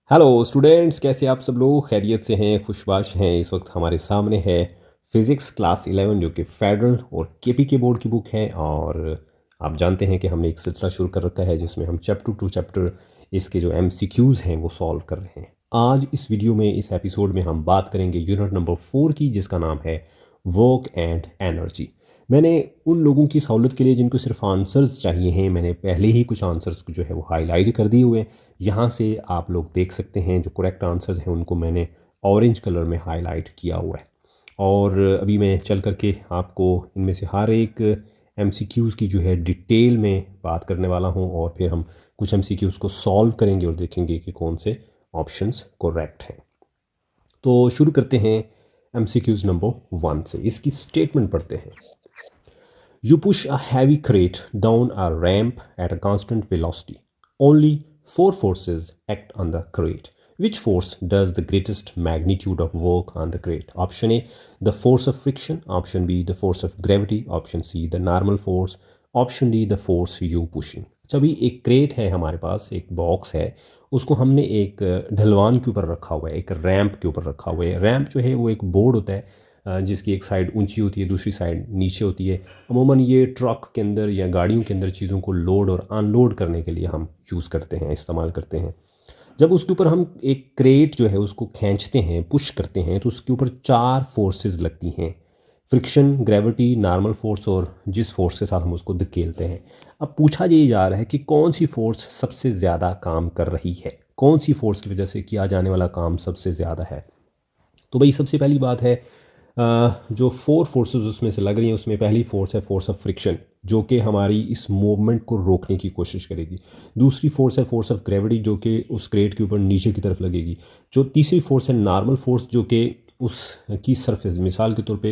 Hello students, कैसे आप सब लोग खैरियत से हैं, खुशबाश हैं। इस वक्त हमारे सामने है फिज़िक्स क्लास 11 जो कि फेडरल और केपी के बोर्ड की बुक है। और आप जानते हैं कि हमने एक सिलसिला शुरू कर रखा है जिसमें हम चैप्टर टू चैप्टर इसके जो एमसीक्यूज़ हैं वो सॉल्व कर रहे हैं। आज इस वीडियो में, इस एपिसोड में हम बात करेंगे यूनिट नंबर 4 की, जिसका नाम है वर्क एंड एनर्जी। मैंने उन लोगों की सहूलत के लिए जिनको सिर्फ आंसर्स चाहिए हैं, मैंने पहले ही कुछ आंसर्स जो है वो हाईलाइट कर दिए हुए हैं। यहाँ से आप लोग देख सकते हैं जो करेक्ट आंसर्स हैं उनको मैंने ऑरेंज कलर में हाईलाइट किया हुआ है। और अभी मैं चल करके आपको इनमें से हर एक एमसीक्यूज़ की जो है डिटेल में बात करने वाला हूँ, और फिर हम कुछ एमसीक्यूज़ को सॉल्व करेंगे और देखेंगे कि कौन से ऑप्शंस करेक्ट हैं। तो शुरू करते हैं एमसीक्यूज़ नंबर 1 से। इसकी स्टेटमेंट पढ़ते हैं। You push a heavy crate down a ramp at a constant velocity. Only four forces act on the crate. Which force does the greatest magnitude of work on the crate? Option A, the force of friction. Option B, the force of gravity. Option C, the normal force. Option D, the force you pushing. अच्छा, अभी एक crate है हमारे पास, एक box है, उसको हमने एक ढलवान के ऊपर रखा हुआ है, एक रैंप के ऊपर रखा हुआ है। रैंप जो है वो एक बोर्ड होता है जिसकी एक साइड ऊंची होती है, दूसरी साइड नीचे होती है। अमूमन ये ट्रक के अंदर या गाड़ियों के अंदर चीज़ों को लोड और अनलोड करने के लिए हम यूज़ करते हैं, इस्तेमाल करते हैं। जब उसके ऊपर हम एक क्रेट जो है उसको खींचते हैं, पुश करते हैं, तो उसके ऊपर चार फोर्सेस लगती हैं: फ्रिक्शन, ग्रेविटी, नॉर्मल फोर्स और जिस फोर्स के साथ हम उसको धकेलते हैं। अब पूछा ये जा रहा है कि कौन सी फोर्स सबसे ज़्यादा काम कर रही है, कौन सी फोर्स की वजह से किया जाने वाला काम सबसे ज़्यादा है। तो भाई सबसे पहली बात है, जो फोर फोर्सेस उसमें से लग रही हैं उसमें पहली फोर्स है फोर्स ऑफ फ्रिक्शन, जो कि हमारी इस मूवमेंट को रोकने की कोशिश करेगी। दूसरी फोर्स है फोर्स ऑफ ग्रेविटी, जो कि उस क्रेट के ऊपर नीचे की तरफ लगेगी। जो तीसरी फोर्स है नॉर्मल फोर्स, जो कि उसकी सरफेस, मिसाल के तौर पे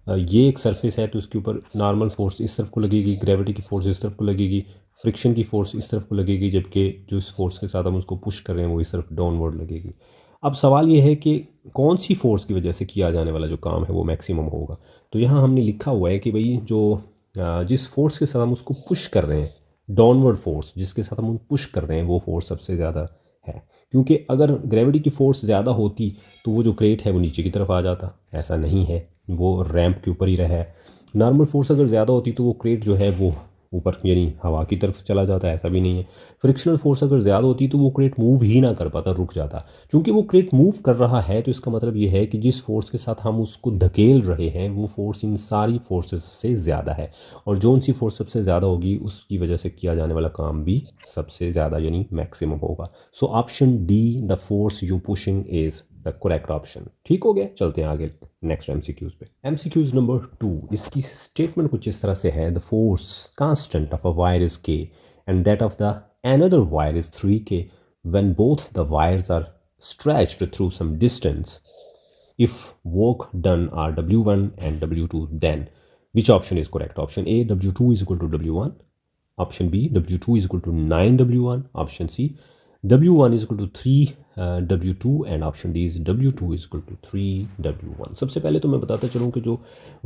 ये एक सरफेस है तो उसके ऊपर नॉर्मल फोर्स इस तरफ को लगेगी, ग्रेविटी की फोर्स इस तरफ को लगेगी, फ्रिक्शन की फोर्स इस तरफ को लगेगी, जबकि जो इस फोर्स के साथ हम उसको पुश कर रहे हैं वो इस तरफ डाउनवर्ड लगेगी। अब सवाल ये है कि कौन सी फोर्स की वजह से किया जाने वाला जो काम है वो मैक्सिमम होगा। तो यहाँ हमने लिखा हुआ है कि भाई जो जिस फोर्स के साथ हम उसको पुश कर रहे हैं, डाउनवर्ड फोर्स जिसके साथ हम पुश कर रहे हैं, वो फोर्स सबसे ज़्यादा है। क्योंकि अगर ग्रेविटी की फोर्स ज़्यादा होती तो वो जो क्रेट है वो नीचे की तरफ आ जाता, ऐसा नहीं है, वो रैंप के ऊपर ही रहा है। नॉर्मल फोर्स अगर ज़्यादा होती तो वो क्रेट जो है वो ऊपर यानी हवा की तरफ चला जाता, ऐसा भी नहीं है। फ्रिक्शनल फोर्स अगर ज़्यादा होती तो वो क्रेट मूव ही ना कर पाता, रुक जाता। क्योंकि वो क्रेट मूव कर रहा है तो इसका मतलब ये है कि जिस फोर्स के साथ हम उसको धकेल रहे हैं वो फोर्स इन सारी फोर्सेस से ज़्यादा है, और जो सी फोर्स सबसे ज़्यादा होगी उसकी वजह से किया जाने वाला काम भी सबसे ज़्यादा यानी मैक्सिमम होगा। So option D, the force you pushing, is the correct option. ठीक हो गया, चलते हैं आगे नेक्स्ट एमसीक्यूज पे। एमसीक्यूज नंबर 2, इसकी स्टेटमेंट कुछ इस तरह से है: the force constant of a wire is K and that of the another wire is 3K when both the wires are stretched through some distance. If work done are W1 and W2, then which option is correct? Option A, W2 is equal to W1. Option B, W2 is equal to 9W1. Option C, W1 is equal to 3W2, and option D is W2 is equal to 3W1. सबसे पहले तो मैं बताता चलूँ कि जो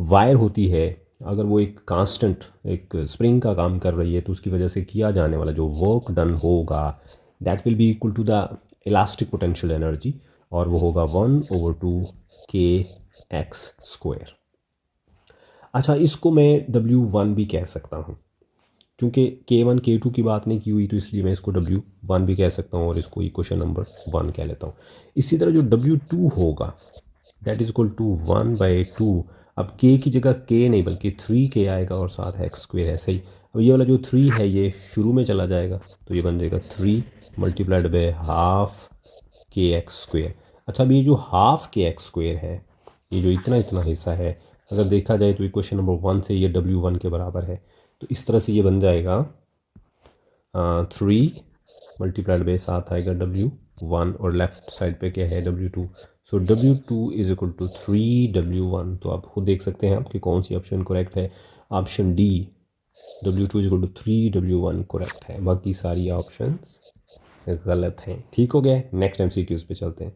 wire होती है, अगर वो एक कांस्टेंट, एक स्प्रिंग का काम कर रही है, तो उसकी वजह से किया जाने वाला जो वर्क डन होगा that will be equal to the elastic potential energy, और वो होगा 1/2 kx²। अच्छा, इसको मैं W1 भी कह सकता हूँ, क्योंकि K1 K2 की बात नहीं की हुई तो इसलिए मैं इसको W1 भी कह सकता हूँ और इसको इक्वेशन नंबर 1 कह लेता हूँ। इसी तरह जो W2 होगा दैट इज इक्वल टू 1/2। अब K की जगह K नहीं बल्कि 3K आएगा और साथ x² ऐसे ही। अब ये वाला जो 3 है ये शुरू में चला जाएगा तो ये बन जाएगा 3 मल्टीप्लाइड बाय हाफ kx²। अच्छा, अब ये जो हाफ kx² है, ये जो इतना इतना हिस्सा है, अगर देखा जाए तो इक्वेशन नंबर 1 से ये W1 के बराबर है। तो इस तरह से ये बन जाएगा 3 मल्टीप्लाइड बाय साथ आएगा W1 और लेफ्ट साइड पे क्या है W2। So W2 is equal to 3W1। तो आप खुद देख सकते हैं आपकी कौन सी ऑप्शन करेक्ट है। Option D, W2 is equal to 3W1 correct है, बाकी सारी ऑप्शंस गलत हैं। ठीक हो गया, नेक्स्ट एमसीक्यूज पे चलते हैं।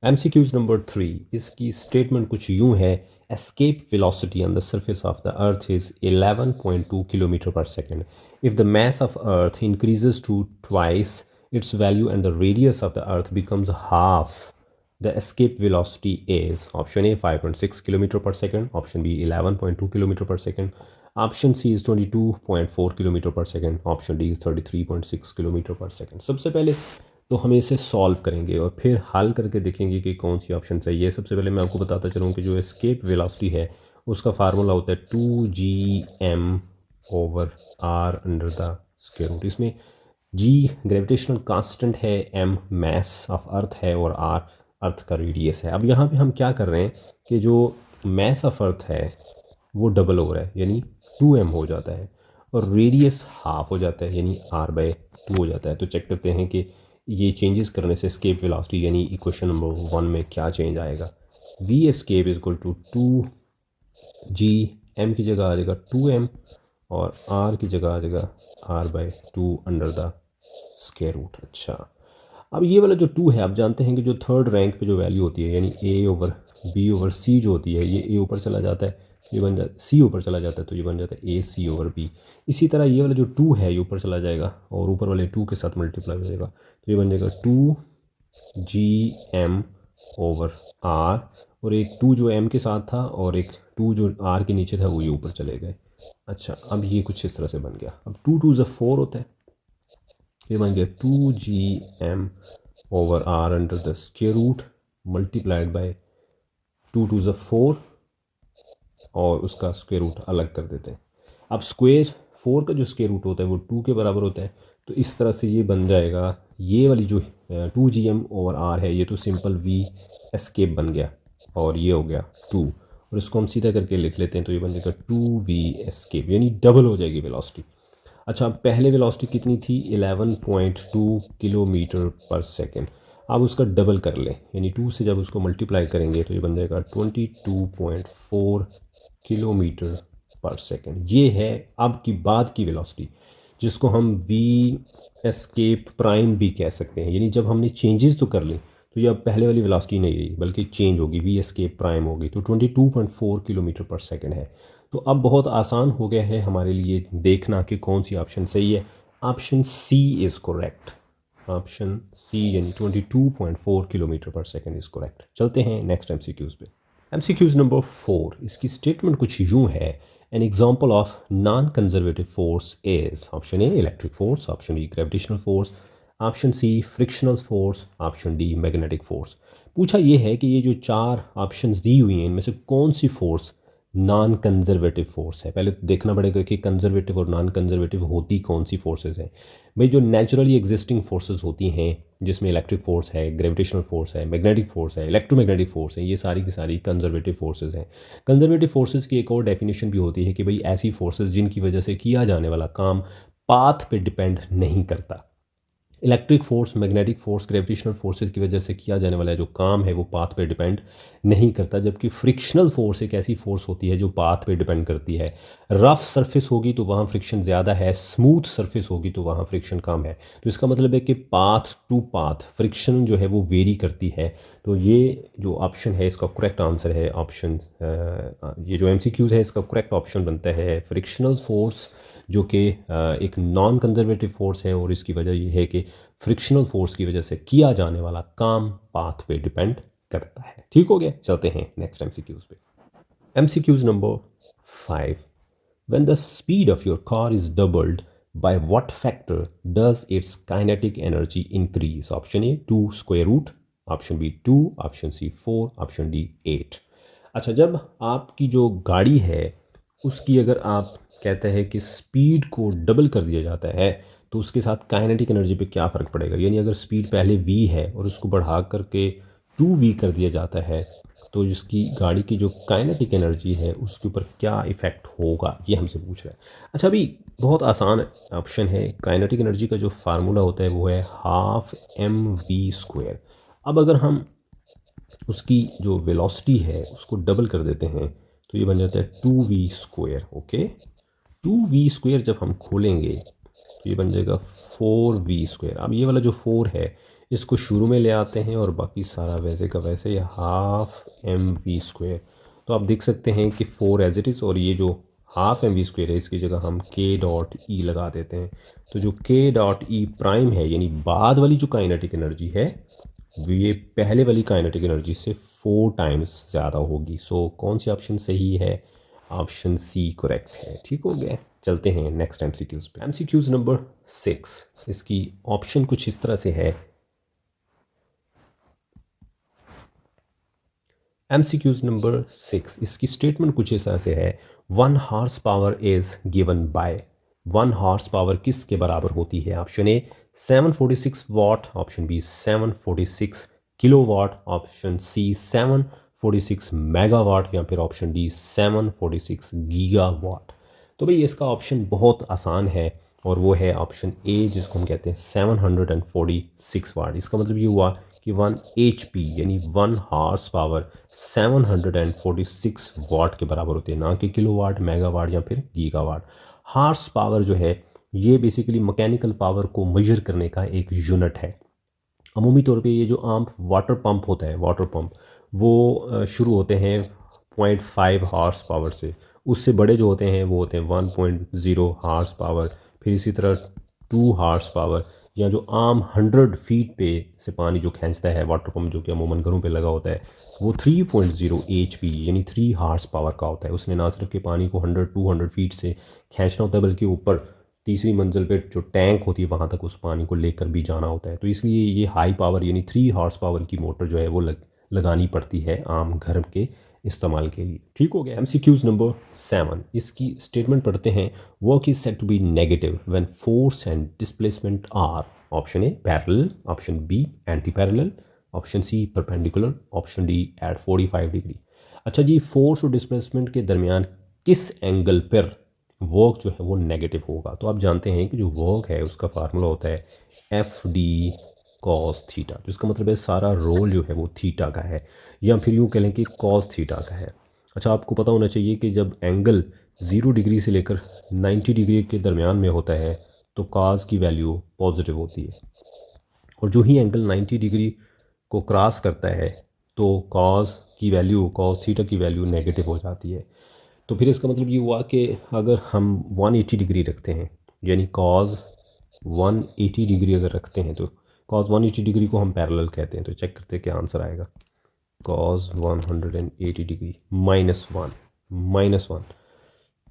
एमसीक्यूज नंबर 3, इसकी स्टेटमेंट कुछ यूं है: escape velocity on the surface of the earth is 11.2 kilometer per second. If the mass of earth increases to twice its value and the radius of the earth becomes half, the escape velocity is option A 5.6 km per second, option B 11.2 km per second, option C is 22.4 km per second, option D is 33.6 km per second। सबसे पहले तो हम इसे solve करेंगे और फिर हल करके देखेंगे कि कौन सी ऑप्शन सही है। सबसे पहले मैं आपको बताता चलूँ कि जो एस्केप वेलोसिटी है उसका फार्मूला होता है 2gm/r/√। इसमें g ग्रेविटेशनल कांस्टेंट है, m मैस ऑफ अर्थ है और r अर्थ का रेडियस है। अब यहाँ पे हम क्या कर रहे हैं कि जो मैस ऑफ अर्थ है वो डबल हो रहा है यानी 2m हो जाता है और रेडियस हाफ हो जाता है यानी r/2 हो जाता है। तो चेक करते हैं कि ये चेंजेस करने से एस्केप वेलोसिटी यानी इक्वेशन नंबर 1 में क्या चेंज आएगा। v escape is equal to 2g, m की जगह आ जाएगा 2m और r की जगह आ जाएगा r/2 under the square root. अच्छा, अब ये वाला जो 2 है आप जानते हैं कि जो थर्ड रैंक पे जो वैल्यू होती है यानी a/b/c जो होती है, ये a ऊपर चला जाता है ये बन जाता c ऊपर चला जाता है तो ये बन जाता है ac/b। इसी तरह ये वाला जो 2 है ये ऊपर चला जाएगा और ऊपर वाले 2 के साथ मल्टीप्लाई हो जाएगा तो ये बन जाएगा 2gm/r और एक 2 जो m के साथ था और एक 2 जो r के नीचे था वो ये ऊपर चले गए। अच्छा, अब ये कुछ इस तरह से बन गया। अब 2 2 4 होता है, ये बन गया 2gm/r under the square root multiplied by 2 2 4 और उसका स्क्वायर रूट अलग कर देते हैं। अब स्क्वायर 4 का जो स्क्वायर रूट होता है वो 2 के बराबर होता है तो इस तरह से ये बन जाएगा। ये वाली जो 2gm/r है ये तो सिंपल v एस्केप बन गया और ये हो गया 2 और इसको हम सीधा करके लिख लेते हैं तो ये बन जाएगा 2v एस्केप यानी डबल हो जाएगी वेलोसिटी। अच्छा, पहले वेलोसिटी कितनी थी 11.2 किलोमीटर पर सेकेंड, अब उसका डबल कर लें यानी 2 से जब उसको मल्टीप्लाई करेंगे तो ये बन जाएगा 22.4 किलोमीटर पर सेकेंड। ये है अब की बाद की वेलोसिटी जिसको हम v एस्केप प्राइम भी कह सकते हैं। यानी जब हमने चेंजेस तो कर ली तो ये अब पहले वाली वेलोसिटी नहीं रही बल्कि चेंज होगी, v एस्केप प्राइम होगी तो 22.4 किलोमीटर पर सेकेंड है। तो अब बहुत आसान हो गया है हमारे लिए देखना कि कौन सी ऑप्शन सही है। Option C is correct, option C यानी 22.4 किलोमीटर पर सेकेंड इज़ करेक्ट। चलते हैं नेक्स्ट एमसीक्यूज़ पे। एमसीक्यूज़ नंबर 4, इसकी स्टेटमेंट कुछ यूँ है, an example of non conservative force is option A electric force, option B gravitational force, option C frictional force, option D magnetic force. पूछा ये है कि ये जो 4 ऑप्शंस दी हुई हैं इनमें से कौन सी फोर्स नॉन कंजर्वेटिव फोर्स है। पहले तो देखना पड़ेगा कि कंजर्वेटिव और नॉन कंजर्वेटिव होती कौन सी फोर्सेस हैं। भाई जो नेचुरली एग्जिस्टिंग फोर्सेस होती हैं जिसमें इलेक्ट्रिक फोर्स है, ग्रेविटेशनल फोर्स है, मैग्नेटिक फोर्स है, इलेक्ट्रोमैग्नेटिक फोर्स है, ये सारी की सारी कंजर्वेटिव फोर्सेस हैं। कंजर्वेटिव फोर्सेस की एक और डेफिनेशन भी होती है कि भाई ऐसी फोर्सेस जिनकी वजह से किया जाने वाला काम पाथ पे डिपेंड नहीं करता। Electric force, magnetic force, gravitational forces की वजह से किया जाने वाला जो काम है वो पाथ पे डिपेंड नहीं करता, जबकि फ्रिक्शनल फोर्स एक ऐसी फोर्स होती है जो पाथ पे डिपेंड करती है। रफ़ सरफेस होगी तो वहाँ फ्रिक्शन ज़्यादा है, स्मूथ सरफेस होगी तो वहाँ फ्रिक्शन कम है। तो इसका मतलब है कि पाथ टू पाथ फ्रिक्शन जो है वो वेरी करती है। तो ये जो ऑप्शन है इसका करेक्ट आंसर है ऑप्शन, ये जो एमसीक्यूज़ है इसका करेक्ट ऑप्शन बनता है फ्रिक्शनल फोर्स, जो कि एक नॉन कंजर्वेटिव फोर्स है और इसकी वजह यह है कि फ्रिक्शनल फोर्स की वजह से किया जाने वाला काम पाथ पे डिपेंड करता है। ठीक हो गया, चलते हैं नेक्स्ट एमसीक्यूज़ पे। MCQs number 5, when the speed of your car is doubled by what factor does its kinetic energy increase. Option A 2 square root, option B 2, option C 4, option D 8। अच्छा, जब आपकी जो गाड़ी है उसकी अगर आप कहते हैं कि स्पीड को डबल कर दिया जाता है तो उसके साथ काइनेटिक एनर्जी पे क्या फ़र्क पड़ेगा। यानी अगर स्पीड पहले v है और उसको बढ़ा करके 2v कर दिया जाता है तो जिसकी गाड़ी की जो काइनेटिक एनर्जी है उसके ऊपर क्या इफ़ेक्ट होगा, ये हमसे पूछ रहा है। अच्छा, अभी बहुत आसान ऑप्शन है। काइनेटिक एनर्जी का जो फार्मूला होता है वो है ½ mv²। अब अगर हम उसकी जो वेलोसिटी है उसको डबल कर देते हैं तो ये बन जाता है 2v²। ओके, 2v² जब हम खोलेंगे तो ये बन जाएगा 4v²। अब ये वाला जो 4 है इसको शुरू में ले आते हैं और बाकी सारा वैसे का वैसे ये ½ mv²। तो आप देख सकते हैं कि 4 एज इट इज़ और ये जो हाफ एम वी स्क्वेयर है, इसकी जगह हम के डॉट ई लगा देते हैं। तो जो के डॉट ई प्राइम है, यानी बाद वाली जो काइनेटिक एनर्जी है, वो ये पहले वाली काइनेटिक एनर्जी से 4 टाइम्स ज़्यादा होगी। सो कौन सी ऑप्शन सही है? ऑप्शन सी करेक्ट है। ठीक हो गया। चलते हैं नेक्स्ट एमसीक्यूज़ पे। एमसीक्यूज़ नंबर 6, इसकी ऑप्शन कुछ इस तरह से है। एमसीक्यूज़ नंबर 6, इसकी स्टेटमेंट कुछ इस तरह से है। 1 horse power is given by. 1 horse power किसके बराबर होती है? Option A 746 watt, option B 746 kilowatt, option C 746 megawatt, या फिर ऑप्शन डी 746 गीगावाट। तो भाई इसका ऑप्शन बहुत आसान है और वो है ऑप्शन ए, जिसको हम कहते हैं 746 वाट। इसका मतलब ये हुआ कि 1 HP यानी 1 हॉर्स पावर 746 वाट के बराबर होती है, ना कि किलोवाट, मेगावाट या फिर गीगावाट। हॉर्स पावर जो है ये बेसिकली मैकेनिकल पावर को मेजर करने का एक यूनिट है। अमूमी तौर पे ये जो आम वाटर पंप होता है, वाटर पंप, वो शुरू होते हैं 0.5 हॉर्स पावर से। उससे बड़े जो होते हैं वो होते हैं 1.0 हॉर्स पावर, फिर इसी तरह 2 हॉर्स पावर, या जो आम 100 फीट पे से पानी जो खींचता है वाटर पंप, जो कि अमूमन घरों पे लगा होता है, वो 3.0 HP यानी 3 हॉर्स पावर का होता है। उसने ना सिर्फ के पानी को 100-200 फीट से खींचना होता है, बल्कि ऊपर तीसरी मंजिल पे जो टैंक होती है वहाँ तक उस पानी को लेकर भी जाना होता है। तो इसलिए ये हाई पावर यानी 3 हॉर्स पावर की मोटर जो है वो लगानी पड़ती है आम घर के इस्तेमाल के लिए। ठीक हो गया। एमसीक्यूज़ नंबर 7, इसकी स्टेटमेंट पढ़ते हैं। Work is set to be negative when force and displacement are, option A parallel, option B anti parallel, option C perpendicular, option D at 45 degree. अच्छा जी, फोर्स और डिस्प्लेसमेंट के दरमियान किस एंगल पर वर्क जो है वो नेगेटिव होगा? तो आप जानते हैं कि जो वर्क है उसका फार्मूला होता है एफ डी कॉस थीटा, जिसका मतलब है सारा रोल जो है वो थीटा का है, या फिर यूँ कह लें कि कॉस थीटा का है। अच्छा, आपको पता होना चाहिए कि जब एंगल 0 डिग्री से लेकर 90 डिग्री के दरमियान में होता है तो कॉस की वैल्यू पॉजिटिव होती है, और जो ही एंगल 90 डिग्री को क्रॉस करता है तो कॉस की वैल्यू, कॉस थीटा की वैल्यू नेगेटिव हो जाती है। तो फिर इसका मतलब ये हुआ कि अगर हम 180 डिग्री रखते हैं, यानी कॉज 180 डिग्री अगर रखते हैं, तो कॉज 180 डिग्री को हम पैरेलल कहते हैं। तो चेक करते हैं क्या आंसर आएगा। कॉज 180 डिग्री -1,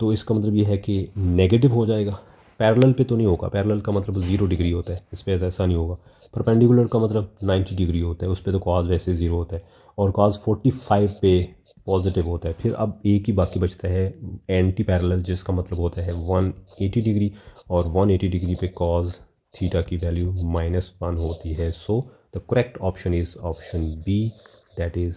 तो इसका मतलब ये है कि नेगेटिव हो जाएगा। पैरेलल पे तो नहीं होगा, पैरेलल का मतलब 0 डिग्री होता है, इस पर ऐसा नहीं होगा। परपेंडिकुलर का मतलब 90 डिग्री होता है, उस पर तो कॉज वैसे 0 होता है, और कॉज 45 पे पॉजिटिव होता है। फिर अब एक ही बाकी बचता है एंटी पैरेलल, जिसका मतलब होता है 180 डिग्री, और 180 डिग्री पे कॉज थीटा की वैल्यू -1 होती है। So the correct option is option B, that is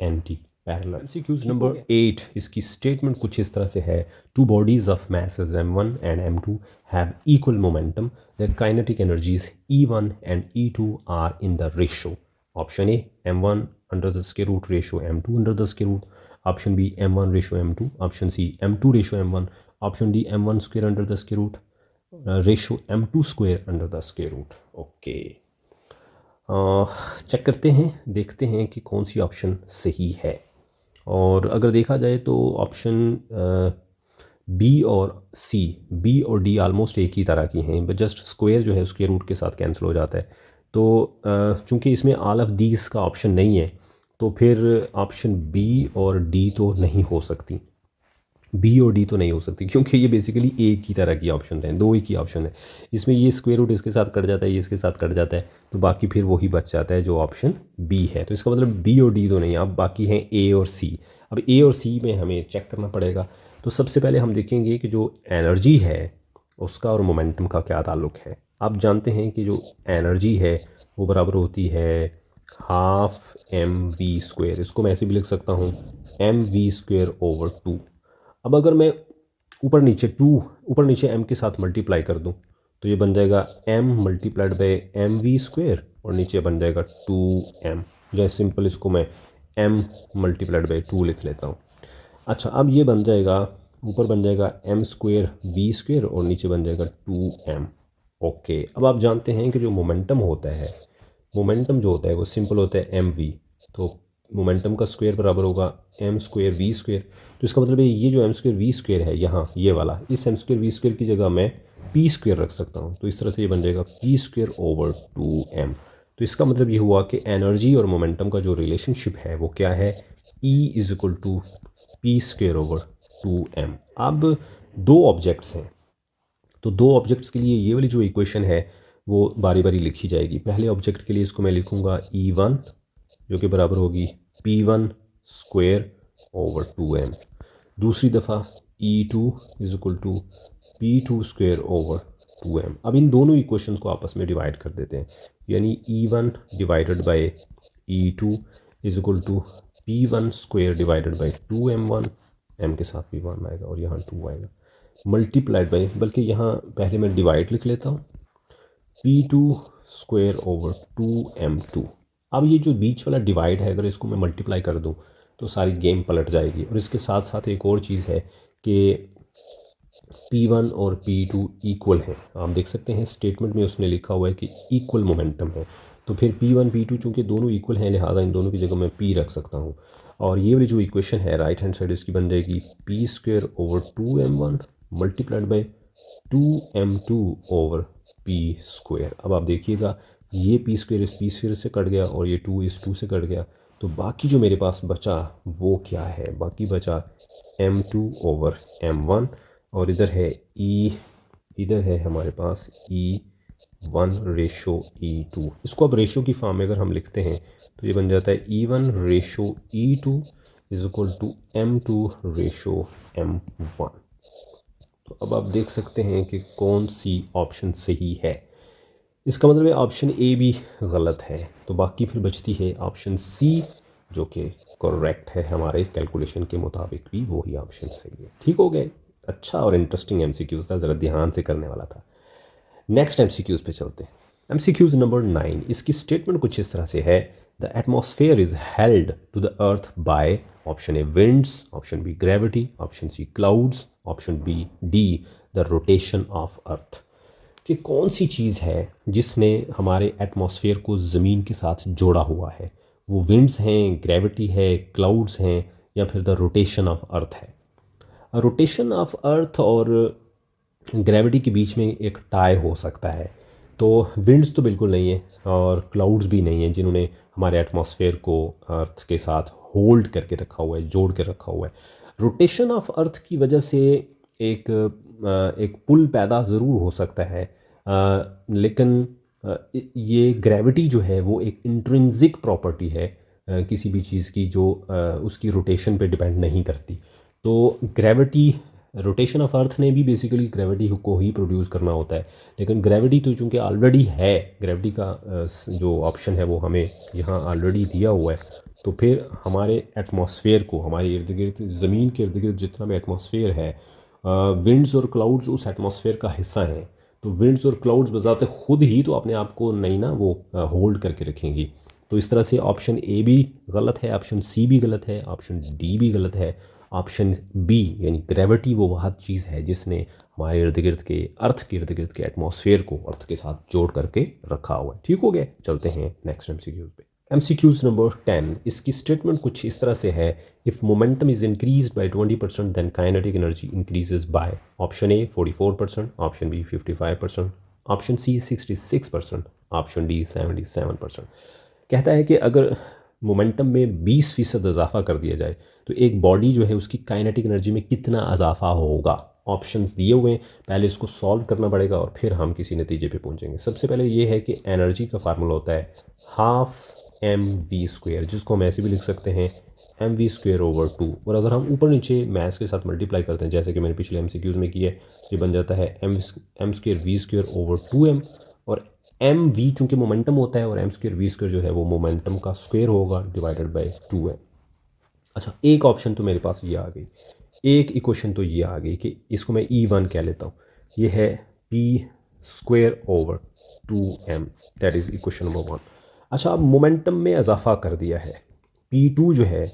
anti parallel. MCQs number 8, इसकी स्टेटमेंट कुछ इस तरह से है। Two bodies of masses m1 and m2 have equal momentum, their kinetic energies e1 and e2 are in the ratio. Option A m1 under the square root ratio m2 under the square root, option B m1 ratio m2, option C m2 ratio m1, option D m1 square under the square root ratio m2 square under the square root. Okay, check करते हैं, देखते हैं कि कौन सी option सही है। और अगर देखा जाए तो ऑप्शन बी और डी आलमोस्ट एक ही तरह की हैं, बट जस्ट स्क्वायर जो है उसके रूट के साथ कैंसिल हो जाता है। तो चूंकि इसमें ऑल ऑफ दीज का ऑप्शन नहीं है, तो फिर ऑप्शन बी और डी तो नहीं हो सकती, बी और डी तो नहीं हो सकती, क्योंकि ये बेसिकली एक ही तरह की ऑप्शन हैं, दो ही की ऑप्शन है। इसमें ये स्क्वायर रूट इसके साथ कट जाता है, ये इसके साथ कट जाता है, तो बाकी फिर वही बच जाता है जो ऑप्शन बी है। तो इसका मतलब बी और डी तो नहीं, अब बाकी हैं ए और सी। अब ए और सी में हमें चेक करना पड़ेगा। तो सबसे पहले हम देखेंगे कि जो एनर्जी है उसका और मोमेंटम का क्या ताल्लुक है। आप जानते हैं कि जो एनर्जी है वो बराबर होती है हाफ mv²। इसको मैं ऐसे भी लिख सकता हूँ mv²/2। अब अगर मैं ऊपर नीचे m के साथ मल्टीप्लाई कर दूं तो ये बन जाएगा m मल्टीप्लाइड बाई mv² और नीचे बन जाएगा 2m, या सिंपल इसको मैं m मल्टीप्लाइड बाई 2 लिख लेता हूँ। अच्छा, अब ये बन जाएगा, ऊपर बन जाएगा m²v² और नीचे बन जाएगा 2m। ओके, अब आप जानते हैं कि जो मोमेंटम होता है, मोमेंटम जो होता है वो सिंपल होता है mv। तो मोमेंटम का स्क्वायर बराबर होगा एम स्क्वायर वी स्क्वायर। तो इसका मतलब है ये जो एम स्क्वायर वी स्क्वायर है यहाँ ये वाला, इस एम स्क्वायर वी स्क्वायर की जगह मैं पी स्क्वायर रख सकता हूँ। तो इस तरह से ये बन जाएगा पी स्क्वायर ओवर 2m। तो इसका मतलब ये हुआ कि एनर्जी और मोमेंटम का जो रिलेशनशिप है वो क्या है, E is equal to P square over 2m। अब दो ऑब्जेक्ट्स हैं, तो दो ऑब्जेक्ट्स के लिए ये वाली जो इक्वेशन है वो बारी बारी लिखी जाएगी। पहले ऑब्जेक्ट के लिए इसको मैं लिखूँगा E1 जो कि बराबर होगी P1 स्क्वायर ओवर 2m। दूसरी दफ़ा E2 is equal to P2 square over 2m। अब इन दोनों इक्वेशंस को आपस में डिवाइड कर देते हैं, यानी E1 divided by E2 is equal to P1 square divided by 2m1, m के साथ भी 1 आएगा और यहाँ 2 आएगा, मल्टीप्लाइड बाय, बल्कि यहाँ पहले मैं डिवाइड लिख लेता हूँ, P2 स्क्वायर ओवर 2m2। अब ये जो बीच वाला डिवाइड है अगर इसको मैं मल्टीप्लाई कर दूँ तो सारी गेम पलट जाएगी। और इसके साथ साथ एक और चीज़ है कि P1 और P2 इक्वल है। आप देख सकते हैं स्टेटमेंट में उसने लिखा हुआ है कि इक्वल मोमेंटम है, तो फिर P1 P2 चूँकि दोनों इक्वल हैं लिहाजा इन दोनों की जगह मैं P रख सकता हूँ। और ये वाली जो इक्वेशन है राइट हैंड साइड इसकी बन जाएगी P square over 2m1 multiplied by 2m2 over P square. अब आप देखिएगा ये P स्क्वायर इस P स्क्वायर से कट गया और ये 2 इस 2 से कट गया, तो बाकी जो मेरे पास बचा वो क्या है, बाकी बचा m2 ओवर m1 और इधर है E, इधर है हमारे पास E1 रेशो E2। इसको अब रेशो की फॉर्म में अगर हम लिखते हैं तो ये बन जाता है E1 ratio E2 is equal to M2 ratio M1। तो अब आप देख सकते हैं कि कौन सी ऑप्शन सही है। इसका मतलब है ऑप्शन ए भी गलत है, तो बाकी फिर बचती है ऑप्शन सी जो कि करेक्ट है, हमारे कैलकुलेशन के मुताबिक भी वही ऑप्शन सही है। ठीक हो गए, अच्छा और इंटरेस्टिंग एमसीक्यूज़ था, ज़रा ध्यान से करने वाला था। नेक्स्ट एमसीक्यूज़ पे चलते हैं। एमसीक्यूज़ नंबर 9, इसकी स्टेटमेंट कुछ इस तरह से है, the atmosphere is held to the earth by option A winds, option B gravity, option C clouds, option B D the rotation of earth. कि कौन सी चीज़ है जिसने हमारे एटमॉस्फेयर को ज़मीन के साथ जोड़ा हुआ है, वो विंड्स हैं, ग्रेविटी है, क्लाउड्स हैं, या फिर द रोटेशन ऑफ अर्थ है। रोटेशन ऑफ अर्थ और ग्रेविटी के बीच में एक टाई हो सकता है, तो विंड्स तो बिल्कुल नहीं है और क्लाउड्स भी नहीं है जिन्होंने हमारे एटमॉस्फेयर को अर्थ के साथ होल्ड करके रखा हुआ है, जोड़ के रखा हुआ है। रोटेशन ऑफ अर्थ की वजह से एक पुल पैदा ज़रूर हो सकता है, लेकिन ये ग्रेविटी जो है वो एक इंट्रिंसिक प्रॉपर्टी है किसी भी चीज़ की जो उसकी रोटेशन पे डिपेंड नहीं करती। तो ग्रेविटी, रोटेशन ऑफ अर्थ ने भी बेसिकली ग्रेविटी को ही प्रोड्यूस करना होता है, लेकिन ग्रेविटी तो चूँकि ऑलरेडी है, ग्रेविटी का जो ऑप्शन है वो हमें यहाँ ऑलरेडी दिया हुआ है, तो फिर हमारे एटमॉस्फेयर को, हमारे इर्द गिर्द ज़मीन के इर्द गिर्द जितना भी एटमॉस्फेयर है, विंड्स और क्लाउड्स उस एटमॉस्फेयर का हिस्सा हैं। तो विंड्स और क्लाउड्स बजाते खुद ही तो अपने आप को नहीं ना वो होल्ड करके रखेंगी। तो इस तरह से ऑप्शन ए भी गलत है, ऑप्शन सी भी गलत है, ऑप्शन डी भी गलत है। ऑप्शन बी यानी ग्रेविटी वो वह चीज़ है जिसने हमारे इर्द गिर्द के, अर्थ के इर्द गिर्द के एटमॉस्फेयर को अर्थ के साथ जोड़ करके रखा हुआ है। ठीक हो गया, चलते हैं नेक्स्ट एमसीक्यूज़ पे। एमसीक्यूज़ नंबर 10, इसकी स्टेटमेंट कुछ इस तरह से है, if momentum is increase by 20% then kinetic energy increases by option A 44%, option B 55%, option C 66%, option D 77%। कहता है कि अगर मोमेंटम में 20% इजाफा कर दिया जाए तो एक बॉडी जो है उसकी काइनेटिक एनर्जी में कितना इजाफा होगा। ऑप्शंस दिए हुए हैं, पहले इसको सॉल्व करना पड़ेगा और फिर हम किसी नतीजे पे पहुंचेंगे। सबसे पहले ये है कि एनर्जी का फार्मूला होता है हाफ mv², जिसको हम ऐसे भी लिख सकते हैं mv²/2। और अगर हम ऊपर नीचे मैथ्स के साथ मल्टीप्लाई करते हैं जैसे कि मैंने पिछले एमसीक्यूज़ में किया है, ये बन जाता है m²v²/2m। और एम वी चूँकि मोमेंटम होता है और m²v² जो है वो मोमेंटम का स्क्वायर होगा डिवाइडेड बाय 2m। अच्छा, एक ऑप्शन तो मेरे पास ये आ गई, एक इक्वेशन तो ये आ गई कि इसको मैं E1 कह लेता हूँ, ये है p²/2m, that is equation number 1। अच्छा, अब मोमेंटम में इजाफा कर दिया है, P2 जो है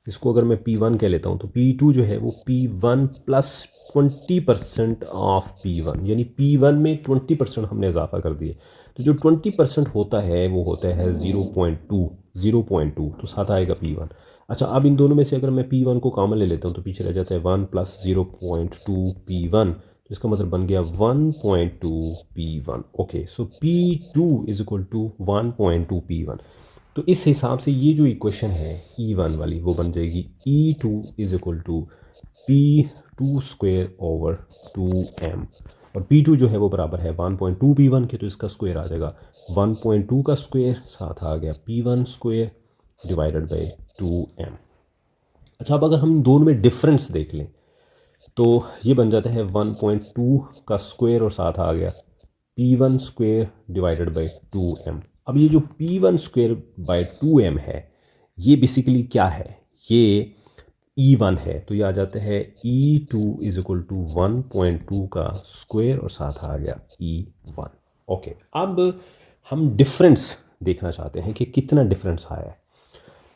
इसको अगर मैं P1 कह लेता हूँ तो P2 जो है वो P1 प्लस 20% ऑफ P1, यानी P1 में 20% हमने इजाफा कर दिया। तो जो 20% होता है वो होता है 0.2 तो साथ आएगा P1। अच्छा, अब इन दोनों में से अगर मैं P1 को कॉमन ले लेता हूँ तो पीछे रह जाता है 1 प्लस 0.2 P1, तो इसका मतलब बन गया 1.2 P1। Okay, so P2 is equal to 1.2 P1। तो इस हिसाब से ये जो इक्वेशन है E1 वाली वो बन जाएगी E2 is equal to P2 square over 2m, और P2 जो है वो बराबर है 1.2 P1 के, तो इसका स्क्वायर आ जाएगा 1.2 का स्क्वायर, साथ आ गया P1 square divided by 2m। अच्छा, अब अगर हम दोनों में डिफरेंस देख लें तो ये बन जाता है 1.2 का स्क्वायर और साथ आ गया P1 square divided by 2m। अब ये जो P1 स्क्वायर बाई 2m है ये बेसिकली क्या है, ये E1 है, तो ये आ जाता है E2 इज इक्वल टू 1.2 का स्क्वायर और साथ आ गया E1। ओके, अब हम डिफरेंस देखना चाहते हैं कि कितना डिफरेंस आया है,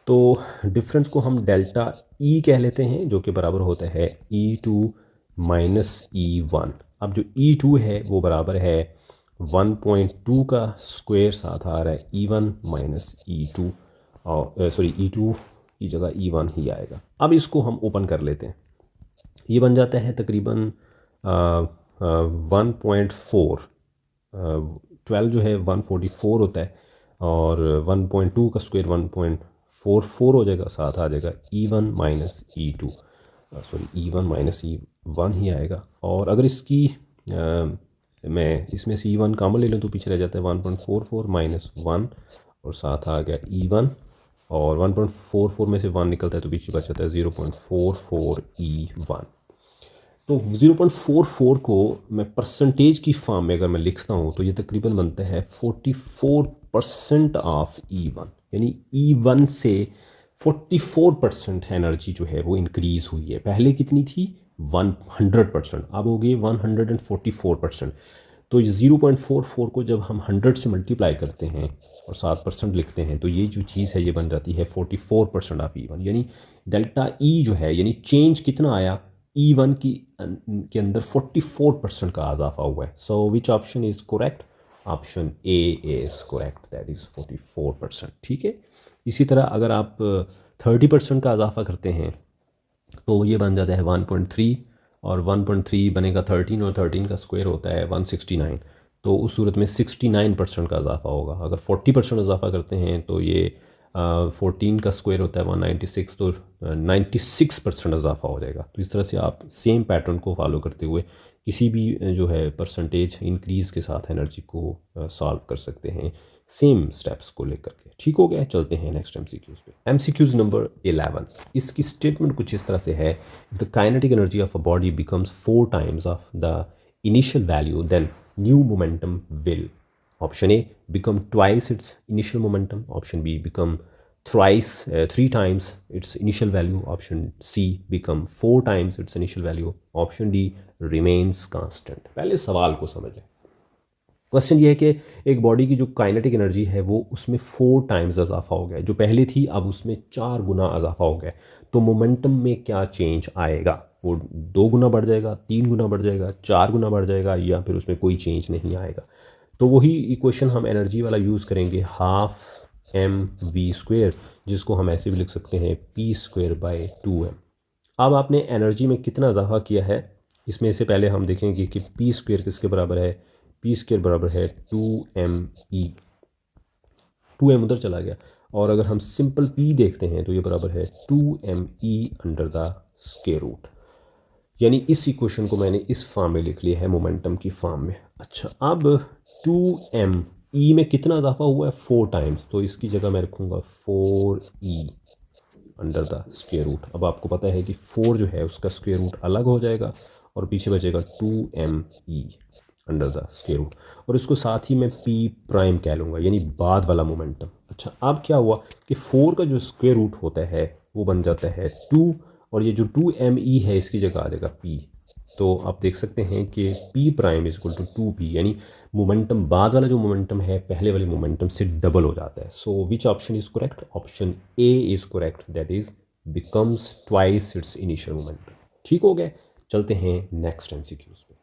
तो डिफरेंस को हम डेल्टा E कह लेते हैं, जो कि बराबर होता है E2 माइनस E1। अब जो E2 है वो बराबर है 1.2 का स्क्वायर, साथ आ रहा है E1 माइनस E2, और सॉरी E2 की जगह E1 ही आएगा। अब इसको हम ओपन कर लेते हैं, ये बन जाता है तकरीबन 1.4, 12 जो है 144 होता है, और 1.2 का स्क्वायर 1.44 हो जाएगा, साथ आ जाएगा E1 minus E2, sorry E1 minus E1 ही आएगा। और अगर इसकी मैं इसमें से E1 कॉमन ले लूँ तो पीछे रह जाता है 1.44 माइनस 1, और साथ आ गया E1, और 1.44 में से 1 निकलता है तो पीछे बच जाता है 0.44 E1। तो 0.44 को मैं परसेंटेज की फॉर्म में अगर मैं लिखता हूँ तो ये तकरीबन बनता है 44% ऑफ E1, यानी E1 से 44% एनर्जी जो है वो इंक्रीज़ हुई है। पहले कितनी थी 100%, अब हो गई 144%। तो 0.44 को जब हम 100 से मल्टीप्लाई करते हैं और 7% लिखते हैं तो ये जो चीज़ है ये बन जाती है 44% ऑफ E1, यानी डेल्टा E जो है, यानी चेंज कितना आया E1 के अंदर 44% का इजाफा हुआ है। So which option is correct, option A is correct, that is 44%। ठीक है, इसी तरह अगर आप 30% का इजाफा करते हैं तो ये बन जाता है 1.3, और 1.3 बनेगा 13, और 13 का स्क्वायर होता है 169, तो उस सूरत में 69% का इजाफा होगा। अगर 40% इजाफा करते हैं तो ये 14 का स्क्वायर होता है 196, तो 96% इजाफा हो जाएगा। तो इस तरह से आप सेम पैटर्न को फॉलो करते हुए किसी भी जो है परसेंटेज इंक्रीज़ के साथ एनर्जी को सॉल्व कर सकते हैं, सेम स्टेप्स को लेकर के। ठीक हो गया, चलते हैं नेक्स्ट एमसीक्यूज़ पे। एमसीक्यूज़ नंबर 11, इसकी स्टेटमेंट कुछ इस तरह से है, if the kinetic energy of a body becomes 4 times of the initial value then new momentum will, option A become twice its initial momentum, option B become three times its initial value, option C become 4 times its initial value, option D remains constant। पहले सवाल को समझ लें। Question ये है कि एक body की जो काइनेटिक एनर्जी है वो उसमें 4 टाइम्स इजाफा हो गया है, जो पहले थी अब उसमें 4 गुना इजाफा हो गया है, तो मोमेंटम में क्या चेंज आएगा, वो 2 गुना बढ़ जाएगा, 3 गुना बढ़ जाएगा, 4 गुना बढ़ जाएगा, या फिर उसमें कोई चेंज नहीं आएगा। तो वही इक्वेशन हम एनर्जी वाला यूज़ करेंगे, हाफ एम वी स्क्वेयर, जिसको हम ऐसे भी लिख सकते हैं पी स्क्वेयर बाई 2m। अब आपने एनर्जी में कितना इजाफा किया है, इसमें से पहले हम देखेंगे कि पी स्क्वेयर किसके बराबर है, पी स्क्वेयर बराबर है 2m ई, 2m उधर चला गया, और अगर हम सिंपल पी देखते हैं तो ये बराबर है 2m E under the square root, यानी इस इक्वेशन को मैंने इस फॉर्म में लिख लिया है, मोमेंटम की फॉर्म में। अच्छा, अब 2m ई में कितना इजाफा हुआ है 4 टाइम्स, तो इसकी जगह मैं रखूँगा 4e under the square root. अब आपको पता है कि 4 जो है उसका स्क्वायर रूट अलग हो जाएगा और पीछे बचेगा 2me under the square root, और इसको साथ ही मैं p प्राइम कह लूँगा, यानी बाद वाला मोमेंटम। अच्छा, अब क्या हुआ कि 4 का जो स्क्वायर रूट होता है वो बन जाता है 2, और ये जो 2me है इसकी जगह आ जाएगा p। तो आप देख सकते हैं कि p prime is equal to 2p, यानी मोमेंटम बाद वाला जो मोमेंटम है पहले वाले मोमेंटम से डबल हो जाता है। So which option is correct, option A is correct, that is becomes twice its initial momentum. ठीक हो गया, चलते हैं नेक्स्ट एमसीक्यूज पे।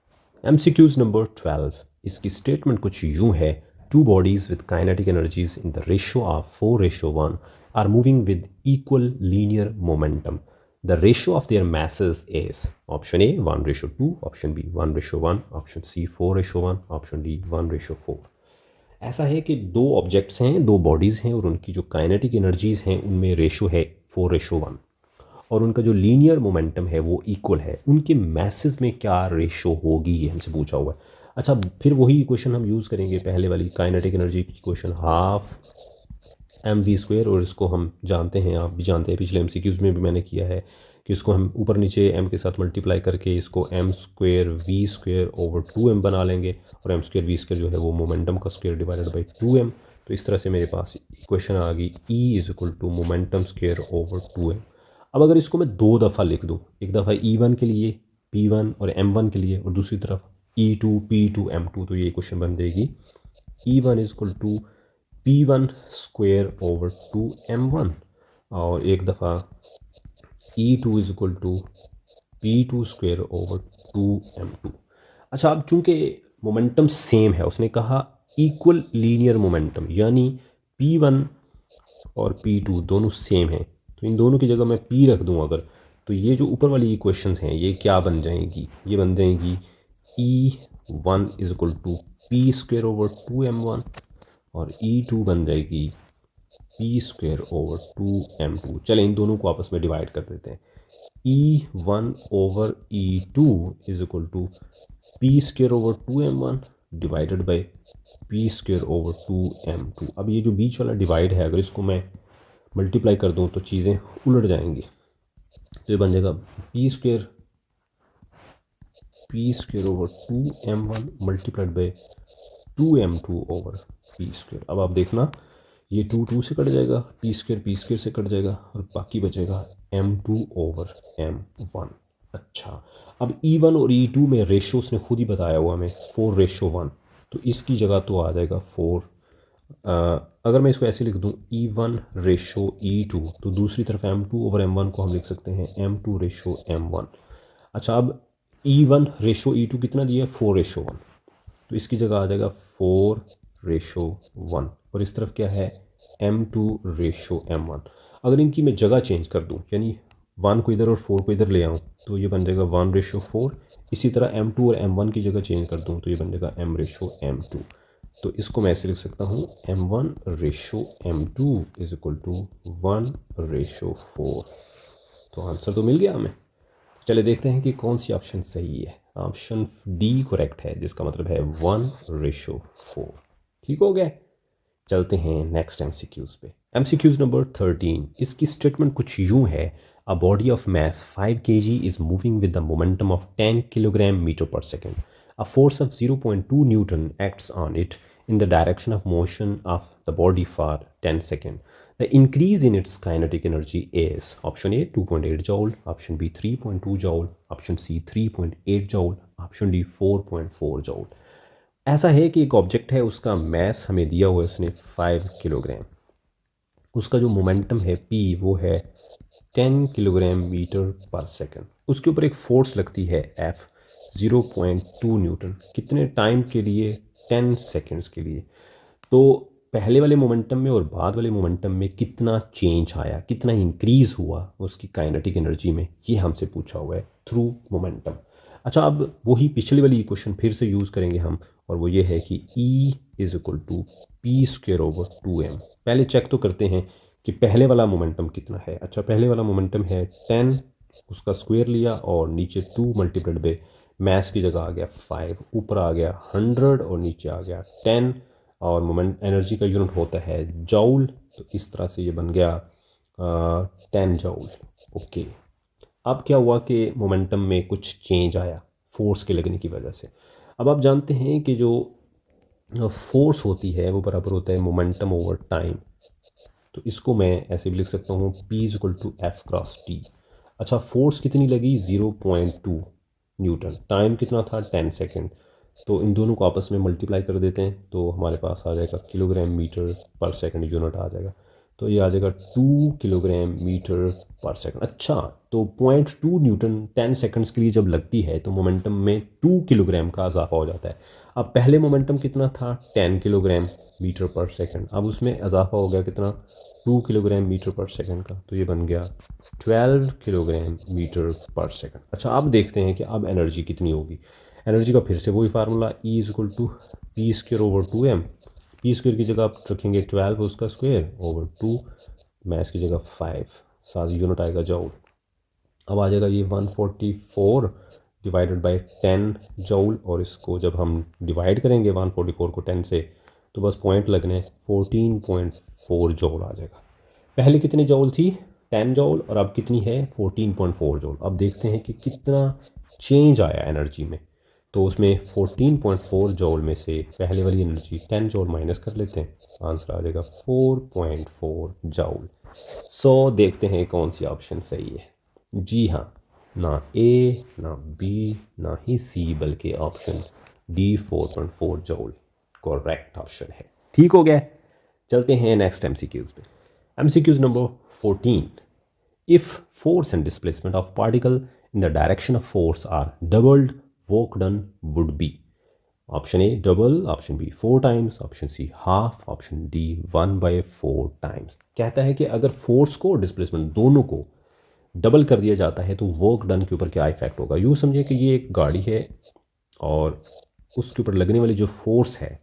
एमसीक्यूज नंबर 12, इसकी स्टेटमेंट कुछ यूँ है, two bodies with kinetic energies in the ratio of 4:1 are moving with equal linear momentum. The ratio of their masses is option A 1:2, option B 1:1, option C 4:1, option D 1:4. ऐसा है कि दो objects हैं, दो bodies हैं और उनकी जो काइनेटिक एनर्जीज़ हैं उनमें रेशो है 4:1 और उनका जो लीनियर मोमेंटम है वो इक्वल है। उनके मैसेज में क्या रेशो होगी ये हमसे पूछा हुआ है। अच्छा, फिर वही इक्वेशन हम यूज़ करेंगे पहले वाली काइनेटिक एनर्जी की इक्वेशन, हाफ mv², और इसको हम जानते हैं, आप भी जानते हैं, पिछले MCQs में भी मैंने किया है कि इसको हम ऊपर नीचे m के साथ मल्टीप्लाई करके इसको m²v²/2m बना लेंगे और m²v² जो है वो मोमेंटम का स्क्वायर डिवाइडेड बाई 2m। तो इस तरह से मेरे पास इक्वेशन आ गई E = मोमेंटम स्क्वायर/2m। अब अगर इसको मैं दो दफ़ा लिख दूँ, एक दफ़ा E1 के लिए P1 और M1 के लिए और दूसरी तरफ E2 P2 M2, तो ये इक्वेशन बन जाएगी E1 = P1²/2m1 और एक दफ़ा E2 = P2²/2m2। अच्छा, अब चूंकि मोमेंटम सेम है, उसने कहा इक्वल लीनियर मोमेंटम, यानी P1 और P2 दोनों सेम हैं, तो इन दोनों की जगह मैं P रख दूं अगर, तो ये जो ऊपर वाली इक्वेशंस हैं ये क्या बन जाएंगी, ये बन जाएंगी E1 = P²/2m1 और E2 बन जाएगी P²/2m2। चलें इन दोनों को आपस में डिवाइड कर देते हैं। E1/E2 = P²/2m1 divided by P²/2m2। अब ये जो बीच वाला डिवाइड है, अगर इसको मैं मल्टीप्लाई कर दूं तो चीज़ें उलट जाएंगी, तो ये बन जाएगा P²/2m1 मल्टीप्लाइड बाई 2m2/P²। अब आप देखना ये 2 से कट जाएगा, P² से कट जाएगा और बाकी बचेगा m2/m1। अच्छा, अब E1 और E2 में रेशो उसने खुद ही बताया हुआ हमें 4:1, तो इसकी जगह तो आ जाएगा 4। अगर मैं इसको ऐसे लिख दूँ E1:E2, तो दूसरी तरफ m2/m1 को हम लिख सकते हैं m2:m1। अच्छा, अब E1:E2 कितना दिया है 4:1, तो इसकी जगह आ जाएगा 4:1 और इस तरफ क्या है m2:m1। अगर इनकी मैं जगह चेंज कर दूं, यानी 1 को इधर और 4 को इधर ले आऊं, तो ये बन जाएगा 1:4। इसी तरह m2 और m1 की जगह चेंज कर दूं तो ये बन जाएगा m:m2। तो इसको मैं ऐसे लिख सकता हूँ m1:m2 = 1:4। तो आंसर तो मिल गया हमें। चले देखते हैं कि कौन सी ऑप्शन सही है। ऑप्शन डी करेक्ट है, जिसका मतलब है 1:4। ठीक हो गया। चलते हैं नेक्स्ट MCQs पे। MCQs number 13। इसकी स्टेटमेंट कुछ यूँ है, a body of mass 5 kg is moving with the momentum of 10 kg/m/s। A force of 0.2 Newton acts on it in the direction of motion of the body for 10 seconds. The increase in its kinetic energy is option A 2.8 joule, option B 3.2 joule, option C 3.8 joule, option D 4.4 joule. ऐसा है कि एक object है, उसका mess हमें दिया हुआ है उसने 5 किलोग्राम, उसका जो मोमेंटम है P वो है 10 kg/s। उसके ऊपर एक फोर्स लगती है F 0.2 न्यूटन, कितने टाइम के लिए 10 सेकेंड्स के लिए। तो पहले वाले मोमेंटम में और बाद वाले मोमेंटम में कितना चेंज आया, कितना इंक्रीज़ हुआ उसकी काइनेटिक एनर्जी में, ये हमसे पूछा हुआ है थ्रू मोमेंटम। अच्छा, अब वही पिछले वाली इक्वेशन फिर से यूज़ करेंगे हम, और वो ये है कि E = P²/2m। पहले चेक तो करते हैं कि पहले वाला मोमेंटम कितना है। अच्छा, पहले वाला मोमेंटम है 10, उसका स्क्वायर लिया और नीचे 2 मल्टीप्लाइड बाय मैस की जगह आ गया 5, ऊपर आ गया 100 और नीचे आ गया 10, और मोमेंट एनर्जी का यूनिट होता है जॉउल, तो इस तरह से ये बन गया 10 जॉउल। ओके, अब क्या हुआ कि मोमेंटम में कुछ चेंज आया फोर्स के लगने की वजह से। अब आप जानते हैं कि जो फोर्स होती है वो बराबर होता है मोमेंटम ओवर टाइम, तो इसको मैं ऐसे भी लिख सकता हूँ P = F×T। अच्छा, फोर्स कितनी लगी 0.2 न्यूटन, टाइम कितना था 10 सेकेंड, तो इन दोनों को आपस में मल्टीप्लाई कर देते हैं तो हमारे पास आ जाएगा kg/s यूनिट आ जाएगा, तो ये आ जाएगा 2 kg/s। अच्छा, तो 0.2 न्यूटन 10 सेकेंड्स के लिए जब लगती है तो मोमेंटम में 2 किलोग्राम का इजाफा हो जाता है। अब पहले मोमेंटम कितना था 10 किलोग्राम मीटर पर सेकंड, अब उसमें इजाफा हो गया कितना 2 किलोग्राम मीटर पर सेकंड का, तो ये बन गया 12 किलोग्राम मीटर पर सेकंड। अच्छा अब देखते हैं कि अब एनर्जी कितनी होगी। एनर्जी का फिर से वही formula E equal to P square over 2m। P square की जगह आप रखेंगे 12 उसका स्क्वेयर ओवर 2, मैथ की जगह 5, साथ यूनिट आएगा जूल। अब आ जाएगा ये 144 डिवाइडेड बाय 10 जूल, और इसको जब हम डिवाइड करेंगे 144 को 10 से तो बस पॉइंट लगने 14.4 जूल आ जाएगा। पहले कितनी जूल थी 10 जूल, और अब कितनी है 14.4 जूल। अब देखते हैं कि कितना चेंज आया एनर्जी में। तो उसमें 14.4 जूल में से पहले वाली एनर्जी 10 जूल माइनस कर लेते हैं, आंसर आ जाएगा 4.4 जूल। सो देखते हैं कौन सी ऑप्शन सही है। जी हाँ, ना ए ना बी ना ही सी, बल्कि option D 4.4 joule correct option है। ठीक हो गया, चलते हैं नेक्स्ट एमसीक्यूज पे। MCQs number 14, if force and displacement of particle in the direction of force are doubled, work done would be. Option A double, option B 4 times, option C half, option D 1/4 times. कहता है कि अगर force को displacement दोनों को double कर दिया जाता है तो वर्क डन के ऊपर क्या इफेक्ट होगा। यूँ समझिए कि ये एक गाड़ी है और उसके ऊपर लगने वाली जो फोर्स है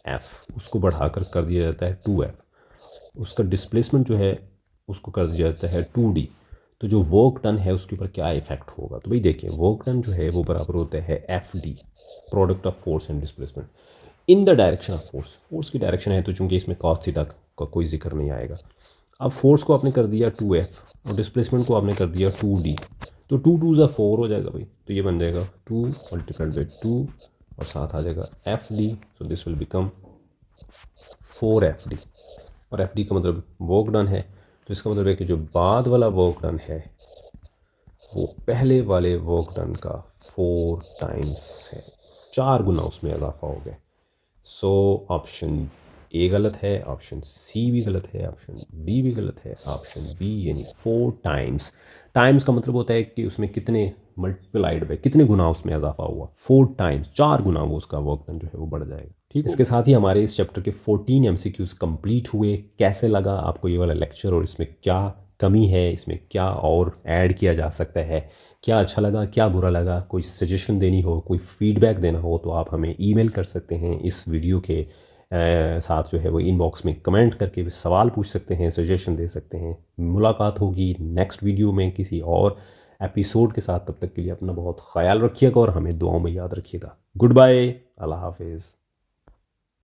F, उसको बढ़ाकर कर दिया जाता है 2F, उसका डिस्प्लेसमेंट जो है उसको कर दिया जाता है 2D, तो जो वर्क डन है उसके ऊपर क्या इफेक्ट होगा। तो भाई देखिए वर्क डन जो है वो बराबर होता है FD, product of force and displacement in the direction of force. Force की डायरेक्शन है तो चूंकि इसमें कॉस थीटा का कोई जिक्र नहीं आएगा। अब फोर्स को आपने कर दिया 2F और डिस्प्लेसमेंट को आपने कर दिया 2D, तो 2 2 ज़ा 4 हो जाएगा भाई, तो ये बन जाएगा 2 मल्टीप्लाइड बाई 2 और साथ आ जाएगा FD, so this will become 4FD। और FD का मतलब वर्क डन है, तो इसका मतलब है कि जो बाद वाला वर्क डन है वो पहले वाले वर्क डन का 4 टाइम्स है, 4 गुना उसमें इजाफा हो गया। सो ऑप्शन ए गलत है, ऑप्शन सी भी गलत है, ऑप्शन डी भी गलत है, ऑप्शन बी यानी 4 टाइम्स। टाइम्स का मतलब होता है कि उसमें कितने मल्टीप्लाइड बाय कितने गुना उसमें इजाफा हुआ, 4 टाइम्स 4 गुना वो उसका वर्क डन जो है वो बढ़ जाएगा। ठीक, इसके साथ ही हमारे इस चैप्टर के 14 एमसीक्यूज कंप्लीट हुए। कैसे लगा आपको ये वाला लेक्चर और इसमें क्या कमी है, इसमें क्या और ऐड किया जा सकता है, क्या अच्छा लगा क्या बुरा लगा, कोई सजेशन देनी हो कोई फीडबैक देना हो तो आप हमें ईमेल कर सकते हैं। इस वीडियो के साथ जो है वो इनबॉक्स में कमेंट करके सवाल पूछ सकते हैं, सजेशन दे सकते हैं। मुलाकात होगी नेक्स्ट वीडियो में किसी और एपिसोड के साथ। तब तक के लिए अपना बहुत ख्याल रखिएगा और हमें दुआओं में याद रखिएगा। गुड बाय, अल्लाह हाफिज़।